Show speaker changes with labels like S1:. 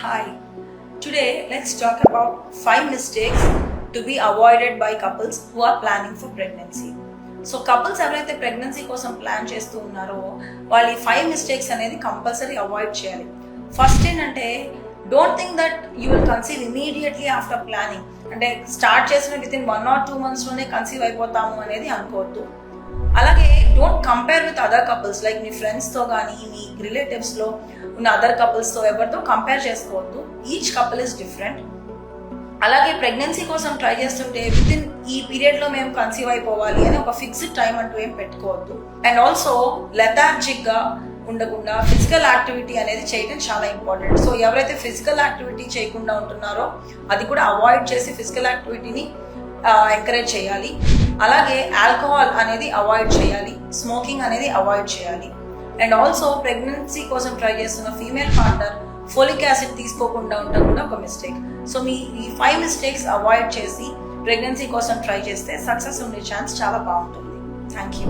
S1: Hi, today let's talk about 5 mistakes to be avoided by couples who are planning for pregnancy. So couples ఎవరైతే pregnancy కోసం plan చేస్తూ ఉన్నారో వాళ్ళు ఈ 5 mistakes అనేది కంపల్సరీ అవాయిడ్ చేయాలి. ఫస్ట్ ఏంటంటే don't think that you will conceive immediately after planning. అంటే స్టార్ట్ చేసిన విత్ ఇన్ 1 or 2 monthsలోనే కన్సీవ్ అయిపోతాము అనేది అనుకోవద్దు. అలాగే don't compare with other couples, like మీ ఫ్రెండ్స్తో కానీ మీ రిలేటివ్స్లో ఉన్న అదర్ కపుల్స్తో ఎవరితో కంపేర్ చేసుకోవద్దు. Each couple is different. అలాగే ప్రెగ్నెన్సీ కోసం ట్రై చేస్తుంటే విత్ ఇన్ ఈ పీరియడ్లో మేము కన్సీవ్ అయిపోవాలి అని ఒక ఫిక్స్డ్ టైం అంటూ ఏం పెట్టుకోవద్దు. అండ్ ఆల్సో లెథార్జిక్గా ఉండకుండా ఫిజికల్ యాక్టివిటీ అనేది చేయడం చాలా ఇంపార్టెంట్. సో ఎవరైతే ఫిజికల్ యాక్టివిటీ చేయకుండా ఉంటున్నారో అది కూడా అవాయిడ్ చేసి ఫిజికల్ యాక్టివిటీని ఎంకరేజ్ చేయాలి. అలాగే ఆల్కహాల్ అనేది అవాయిడ్ చేయాలి, స్మోకింగ్ అనేది అవాయిడ్ చేయాలి. అండ్ ఆల్సో ప్రెగ్నెన్సీ కోసం ట్రై చేస్తున్న ఫీమేల్ పార్ట్నర్ ఫోలిక్ యాసిడ్ తీసుకోకుండా ఉండడం కూడా ఒక మిస్టేక్. సో మీ ఈ 5 మిస్టేక్స్ అవాయిడ్ చేసి ప్రెగ్నెన్సీ కోసం ట్రై చేస్తే సక్సెస్ ఉండే ఛాన్స్ చాలా బాగుంటుంది. Thank you.